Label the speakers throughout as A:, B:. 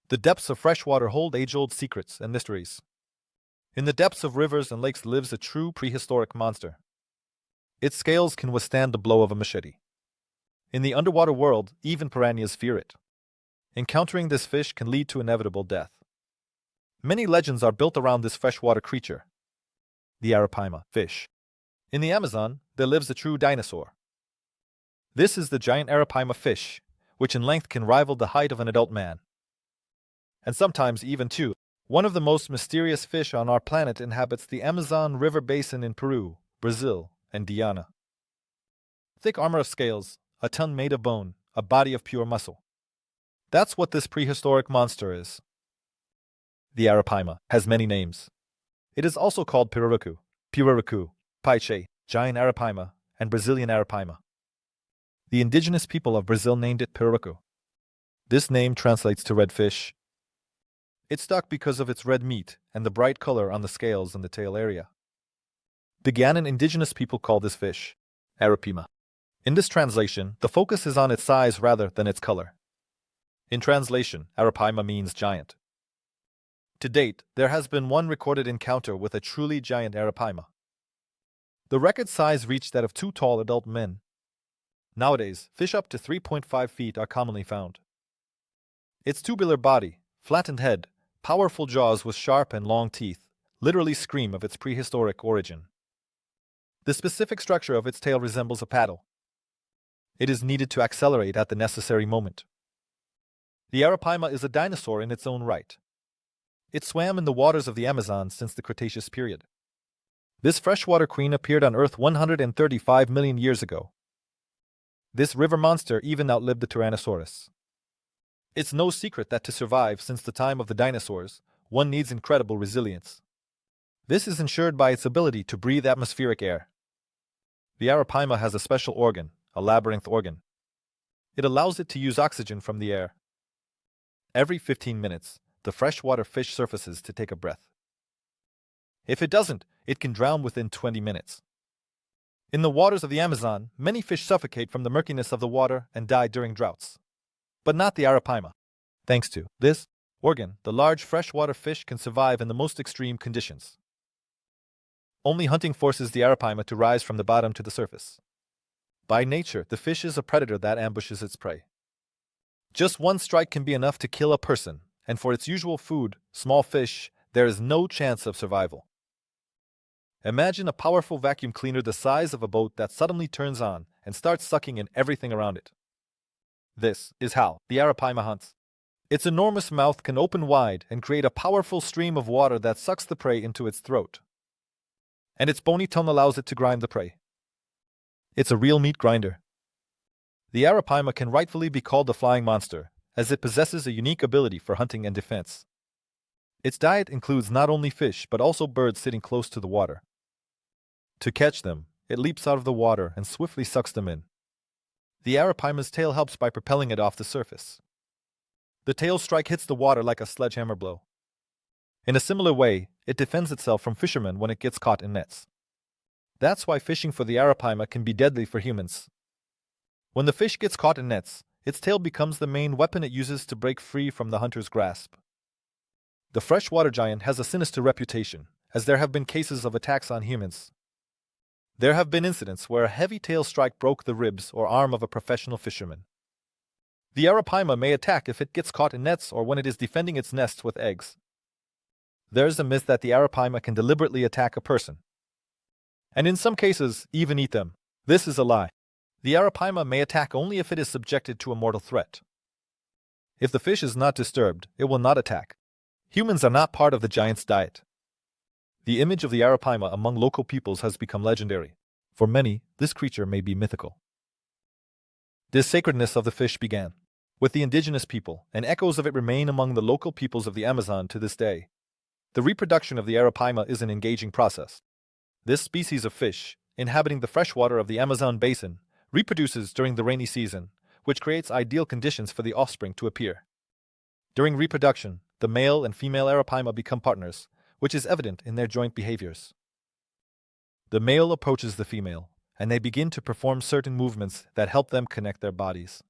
A: The depths of freshwater hold age-old secrets and mysteries. In the depths of rivers and lakes lives a true prehistoric monster. Its scales can withstand the blow of a machete. In the underwater world, even piranhas fear it. Encountering this fish can lead to inevitable death. Many legends are built around this freshwater creature. The Arapaima fish. In the Amazon, there lives a true dinosaur. This is the giant Arapaima fish, which in length can rival the height of an adult man. And sometimes even two. One of the most mysterious fish on our planet inhabits the Amazon River basin in Peru, Brazil, and Guyana. Thick armor of scales, a tongue made of bone, a body of pure muscle. That's what this prehistoric monster is. The Arapaima has many names. It is also called pirarucu, paiche, giant Arapaima, and Brazilian Arapaima. The indigenous people of Brazil named it pirarucu. This name translates to red fish. It stuck because of its red meat and the bright color on the scales and the tail area. The Guianan indigenous people call this fish Arapaima. In this translation, the focus is on its size rather than its color. In translation, Arapaima means giant. To date, there has been one recorded encounter with a truly giant Arapaima. The record size reached that of two tall adult men. Nowadays, fish up to 3.5 feet are commonly found. Its tubular body, flattened head, powerful jaws with sharp and long teeth, literally scream of its prehistoric origin. The specific structure of its tail resembles a paddle. It is needed to accelerate at the necessary moment. The Arapaima is a dinosaur in its own right. It swam in the waters of the Amazon since the Cretaceous period. This freshwater queen appeared on Earth 135 million years ago. This river monster even outlived the Tyrannosaurus. It's no secret that to survive since the time of the dinosaurs, one needs incredible resilience. This is ensured by its ability to breathe atmospheric air. The Arapaima has a special organ, a labyrinth organ. It allows it to use oxygen from the air. Every 15 minutes, the freshwater fish surfaces to take a breath. If it doesn't, it can drown within 20 minutes. In the waters of the Amazon, many fish suffocate from the murkiness of the water and die during droughts. But not the Arapaima. Thanks to this organ, the large freshwater fish can survive in the most extreme conditions. Only hunting forces the Arapaima to rise from the bottom to the surface. By nature, the fish is a predator that ambushes its prey. Just one strike can be enough to kill a person, and for its usual food, small fish, there is no chance of survival. Imagine a powerful vacuum cleaner the size of a boat that suddenly turns on and starts sucking in everything around it. This is how the Arapaima hunts. Its enormous mouth can open wide and create a powerful stream of water that sucks the prey into its throat. And its bony tongue allows it to grind the prey. It's a real meat grinder. The Arapaima can rightfully be called a flying monster, as it possesses a unique ability for hunting and defense. Its diet includes not only fish but also birds sitting close to the water. To catch them, it leaps out of the water and swiftly sucks them in. The Arapaima's tail helps by propelling it off the surface. The tail strike hits the water like a sledgehammer blow. In a similar way, it defends itself from fishermen when it gets caught in nets. That's why fishing for the Arapaima can be deadly for humans. When the fish gets caught in nets, its tail becomes the main weapon it uses to break free from the hunter's grasp. The freshwater giant has a sinister reputation, as there have been cases of attacks on humans. There have been incidents where a heavy tail strike broke the ribs or arm of a professional fisherman. The Arapaima may attack if it gets caught in nets or when it is defending its nest with eggs. There's a myth that the Arapaima can deliberately attack a person, and in some cases, even eat them. This is a lie. The Arapaima may attack only if it is subjected to a mortal threat. If the fish is not disturbed, it will not attack. Humans are not part of the giant's diet. The image of the Arapaima among local peoples has become legendary. For many, this creature may be mythical. This sacredness of the fish began with the indigenous people, and echoes of it remain among the local peoples of the Amazon to this day. The reproduction of the Arapaima is an engaging process. This species of fish, inhabiting the freshwater of the Amazon basin, reproduces during the rainy season, which creates ideal conditions for the offspring to appear. During reproduction, the male and female Arapaima become partners, which is evident in their joint behaviors. The male approaches the female, and they begin to perform certain movements that help them connect their bodies.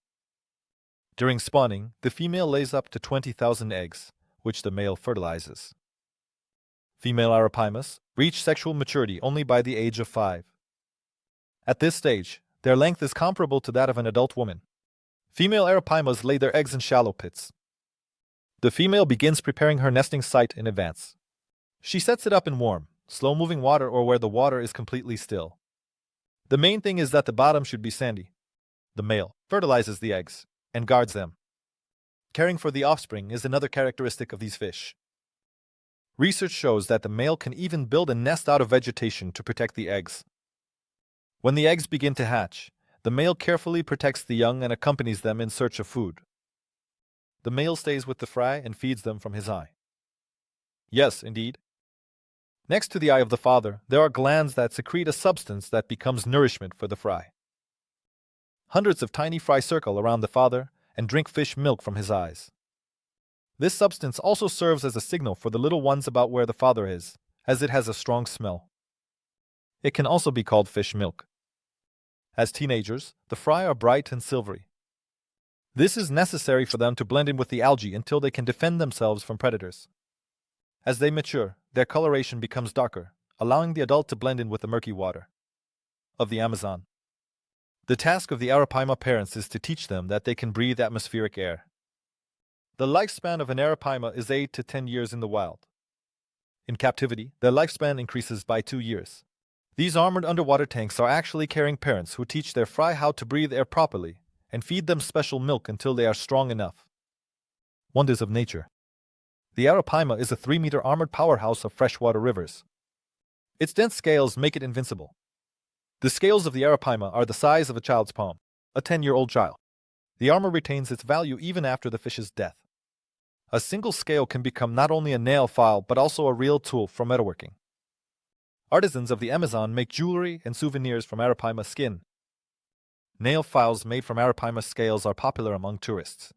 A: During spawning, the female lays up to 20,000 eggs, which the male fertilizes. Female Arapaimas reach sexual maturity only by the age of 5. At this stage, their length is comparable to that of an adult woman. Female Arapaimas lay their eggs in shallow pits. The female begins preparing her nesting site in advance. She sets it up in warm, slow-moving water or where the water is completely still. The main thing is that the bottom should be sandy. The male fertilizes the eggs and guards them. Caring for the offspring is another characteristic of these fish. Research shows that the male can even build a nest out of vegetation to protect the eggs. When the eggs begin to hatch, the male carefully protects the young and accompanies them in search of food. The male stays with the fry and feeds them from his eye. Yes, indeed. Next to the eye of the father, there are glands that secrete a substance that becomes nourishment for the fry. Hundreds of tiny fry circle around the father and drink fish milk from his eyes. This substance also serves as a signal for the little ones about where the father is, as it has a strong smell. It can also be called fish milk. As teenagers, the fry are bright and silvery. This is necessary for them to blend in with the algae until they can defend themselves from predators. As they mature, their coloration becomes darker, allowing the adult to blend in with the murky water of the Amazon. The task of the Arapaima parents is to teach them that they can breathe atmospheric air. The lifespan of an Arapaima is 8 to 10 years in the wild. In captivity, their lifespan increases by 2 years. These armored underwater tanks are actually carrying parents who teach their fry how to breathe air properly and feed them special milk until they are strong enough. Wonders of nature. The Arapaima is a 3-meter armored powerhouse of freshwater rivers. Its dense scales make it invincible. The scales of the Arapaima are the size of a child's palm, a 10-year-old child. The armor retains its value even after the fish's death. A single scale can become not only a nail file but also a real tool for metalworking. Artisans of the Amazon make jewelry and souvenirs from Arapaima skin. Nail files made from Arapaima scales are popular among tourists.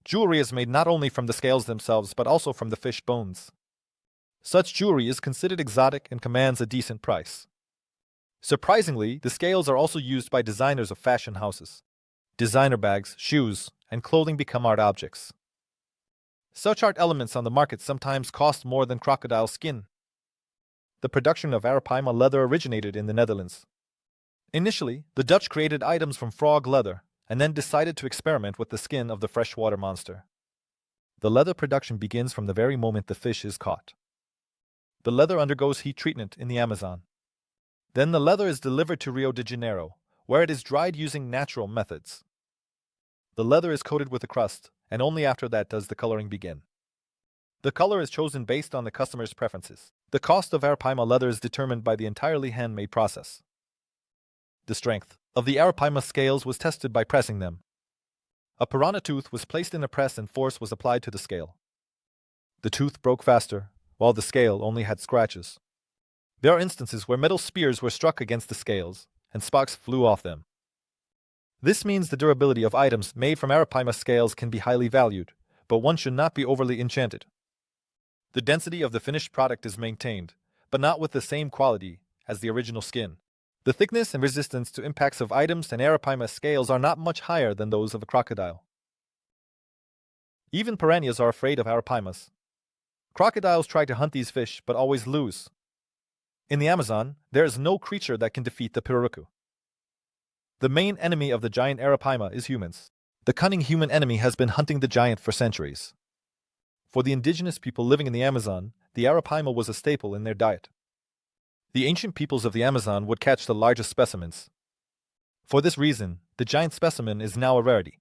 A: Jewelry is made not only from the scales themselves but also from the fish bones. Such jewelry is considered exotic and commands a decent price. Surprisingly, the scales are also used by designers of fashion houses. Designer bags, shoes, and clothing become art objects. Such art elements on the market sometimes cost more than crocodile skin. The production of Arapaima leather originated in the Netherlands. Initially, the Dutch created items from frog leather and then decided to experiment with the skin of the freshwater monster. The leather production begins from the very moment the fish is caught. The leather undergoes heat treatment in the Amazon. Then the leather is delivered to Rio de Janeiro, where it is dried using natural methods. The leather is coated with a crust, and only after that does the coloring begin. The color is chosen based on the customer's preferences. The cost of Arapaima leather is determined by the entirely handmade process. The strength of the Arapaima scales was tested by pressing them. A piranha tooth was placed in a press and force was applied to the scale. The tooth broke faster, while the scale only had scratches. There are instances where metal spears were struck against the scales, and sparks flew off them. This means the durability of items made from Arapaima scales can be highly valued, but one should not be overly enchanted. The density of the finished product is maintained, but not with the same quality as the original skin. The thickness and resistance to impacts of items and Arapaima scales are not much higher than those of a crocodile. Even piranhas are afraid of Arapaimas. Crocodiles try to hunt these fish but always lose. In the Amazon, there is no creature that can defeat the pirarucu. The main enemy of the giant Arapaima is humans. The cunning human enemy has been hunting the giant for centuries. For the indigenous people living in the Amazon, the Arapaima was a staple in their diet. The ancient peoples of the Amazon would catch the largest specimens. For this reason, the giant specimen is now a rarity.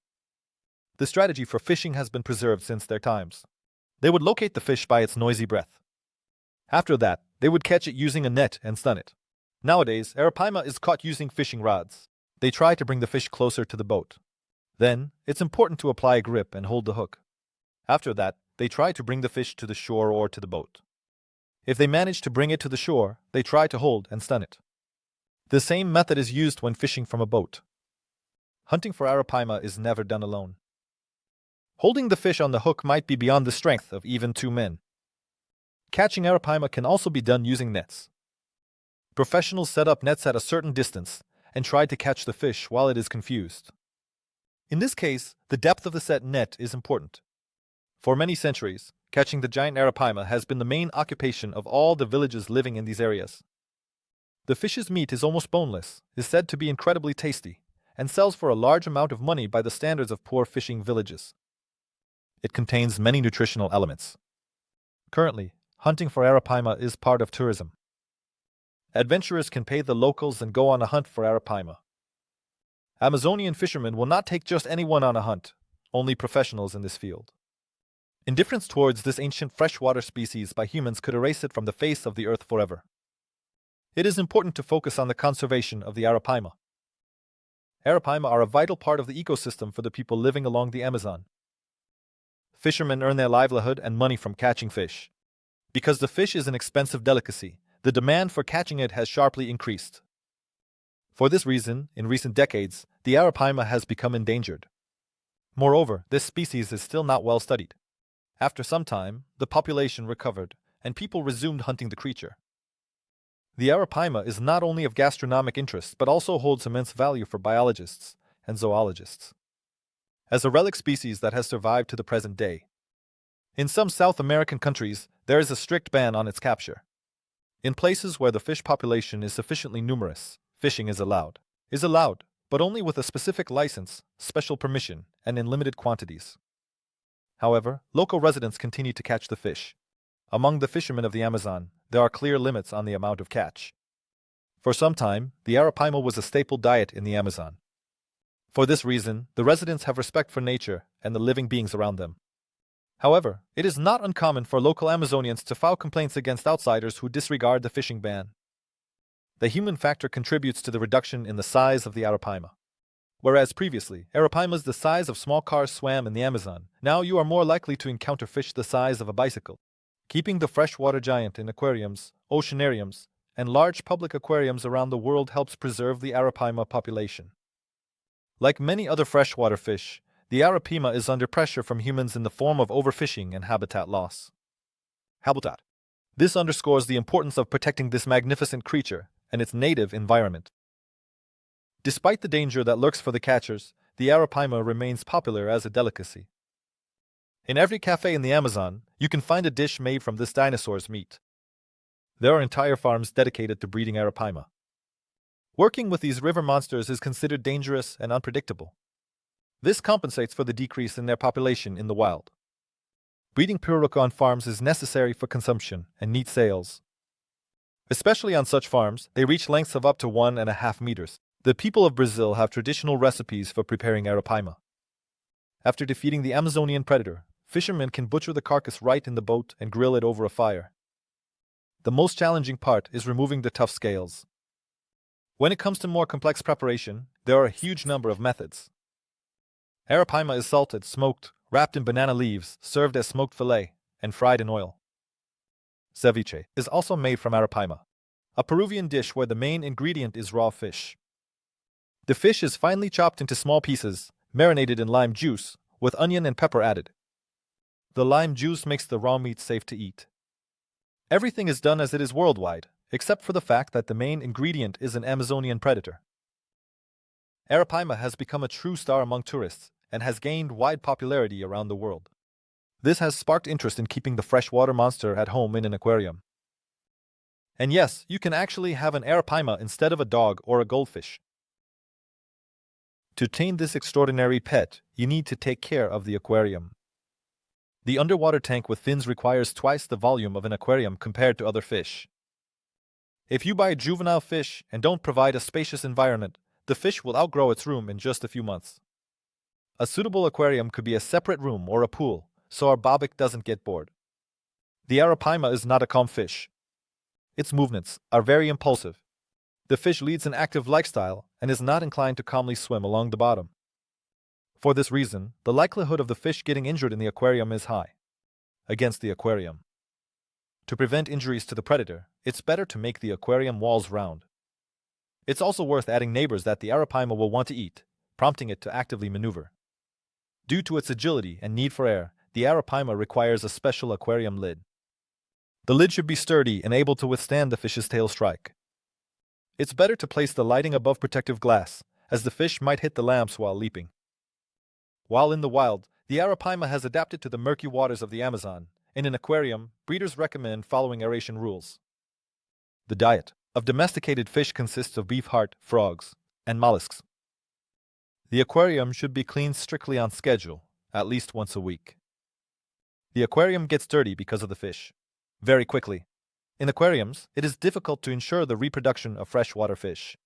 A: The strategy for fishing has been preserved since their times. They would locate the fish by its noisy breath. After that, they would catch it using a net and stun it. Nowadays, Arapaima is caught using fishing rods. They try to bring the fish closer to the boat. Then, it's important to apply a grip and hold the hook. After that, they try to bring the fish to the shore or to the boat. If they manage to bring it to the shore, they try to hold and stun it. The same method is used when fishing from a boat. Hunting for Arapaima is never done alone. Holding the fish on the hook might be beyond the strength of even 2 men. Catching Arapaima can also be done using nets. Professionals set up nets at a certain distance and try to catch the fish while it is confused. In this case, the depth of the set net is important. For many centuries, catching the giant Arapaima has been the main occupation of all the villages living in these areas. The fish's meat is almost boneless, is said to be incredibly tasty, and sells for a large amount of money by the standards of poor fishing villages. It contains many nutritional elements. Currently, hunting for Arapaima is part of tourism. Adventurers can pay the locals and go on a hunt for Arapaima. Amazonian fishermen will not take just anyone on a hunt, only professionals in this field. Indifference towards this ancient freshwater species by humans could erase it from the face of the earth forever. It is important to focus on the conservation of the Arapaima. Arapaima are a vital part of the ecosystem for the people living along the Amazon. Fishermen earn their livelihood and money from catching fish. Because the fish is an expensive delicacy, the demand for catching it has sharply increased. For this reason, in recent decades, the Arapaima has become endangered. Moreover, this species is still not well studied. After some time, the population recovered, and people resumed hunting the creature. The Arapaima is not only of gastronomic interest but also holds immense value for biologists and zoologists. As a relic species that has survived to the present day. In some South American countries, there is a strict ban on its capture. In places where the fish population is sufficiently numerous, fishing is allowed, but only with a specific license, special permission, and in limited quantities. However, local residents continue to catch the fish. Among the fishermen of the Amazon, there are clear limits on the amount of catch. For some time, the Arapaima was a staple diet in the Amazon. For this reason, the residents have respect for nature and the living beings around them. However, it is not uncommon for local Amazonians to file complaints against outsiders who disregard the fishing ban. The human factor contributes to the reduction in the size of the Arapaima. Whereas previously, Arapaimas the size of small cars swam in the Amazon, now you are more likely to encounter fish the size of a bicycle. Keeping the freshwater giant in aquariums, oceanariums, and large public aquariums around the world helps preserve the Arapaima population. Like many other freshwater fish, the Arapaima is under pressure from humans in the form of overfishing and habitat loss. This underscores the importance of protecting this magnificent creature and its native environment. Despite the danger that lurks for the catchers, the Arapaima remains popular as a delicacy. In every cafe in the Amazon, you can find a dish made from this dinosaur's meat. There are entire farms dedicated to breeding Arapaima. Working with these river monsters is considered dangerous and unpredictable. This compensates for the decrease in their population in the wild. Breeding piranha on farms is necessary for consumption and neat sales. Especially on such farms, they reach lengths of up to 1.5 meters. The people of Brazil have traditional recipes for preparing Arapaima. After defeating the Amazonian predator, fishermen can butcher the carcass right in the boat and grill it over a fire. The most challenging part is removing the tough scales. When it comes to more complex preparation, there are a huge number of methods. Arapaima is salted, smoked, wrapped in banana leaves, served as smoked fillet, and fried in oil. Ceviche is also made from Arapaima, a Peruvian dish where the main ingredient is raw fish. The fish is finely chopped into small pieces, marinated in lime juice, with onion and pepper added. The lime juice makes the raw meat safe to eat. Everything is done as it is worldwide, except for the fact that the main ingredient is an Amazonian predator. Arapaima has become a true star among tourists and has gained wide popularity around the world. This has sparked interest in keeping the freshwater monster at home in an aquarium. And yes, you can actually have an Arapaima instead of a dog or a goldfish. To tame this extraordinary pet, you need to take care of the aquarium. The underwater tank with fins requires twice the volume of an aquarium compared to other fish. If you buy a juvenile fish and don't provide a spacious environment, the fish will outgrow its room in just a few months. A suitable aquarium could be a separate room or a pool, so our bobic doesn't get bored. The Arapaima is not a calm fish. Its movements are very impulsive. The fish leads an active lifestyle and is not inclined to calmly swim along the bottom. For this reason, the likelihood of the fish getting injured in the aquarium is high. Against the aquarium. To prevent injuries to the predator, it's better to make the aquarium walls round. It's also worth adding neighbors that the Arapaima will want to eat, prompting it to actively maneuver. Due to its agility and need for air, the Arapaima requires a special aquarium lid. The lid should be sturdy and able to withstand the fish's tail strike. It's better to place the lighting above protective glass, as the fish might hit the lamps while leaping. While in the wild, the Arapaima has adapted to the murky waters of the Amazon. In an aquarium, breeders recommend following aeration rules. The diet of domesticated fish consists of beef heart, frogs, and mollusks. The aquarium should be cleaned strictly on schedule, at least once a week. The aquarium gets dirty because of the fish very quickly. In aquariums, it is difficult to ensure the reproduction of freshwater fish.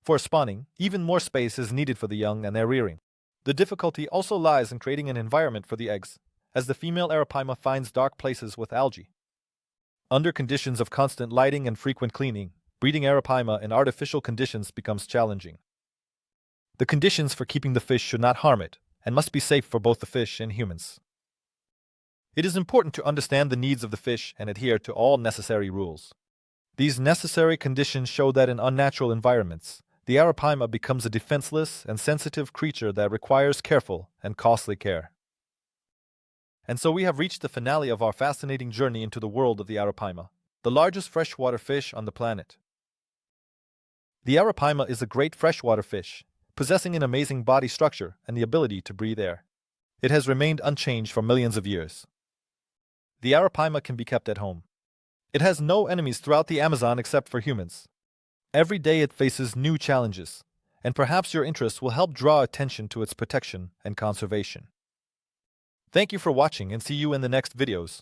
A: For spawning, even more space is needed for the young and their rearing. The difficulty also lies in creating an environment for the eggs, as the female Arapaima finds dark places with algae. Under conditions of constant lighting and frequent cleaning, breeding Arapaima in artificial conditions becomes challenging. The conditions for keeping the fish should not harm it, and must be safe for both the fish and humans. It is important to understand the needs of the fish and adhere to all necessary rules. These necessary conditions show that in unnatural environments, the Arapaima becomes a defenseless and sensitive creature that requires careful and costly care. And so we have reached the finale of our fascinating journey into the world of the Arapaima, the largest freshwater fish on the planet. The Arapaima is a great freshwater fish, possessing an amazing body structure and the ability to breathe air. It has remained unchanged for millions of years. The Arapaima can be kept at home. It has no enemies throughout the Amazon except for humans. Every day it faces new challenges, and perhaps your interest will help draw attention to its protection and conservation. Thank you for watching and see you in the next videos.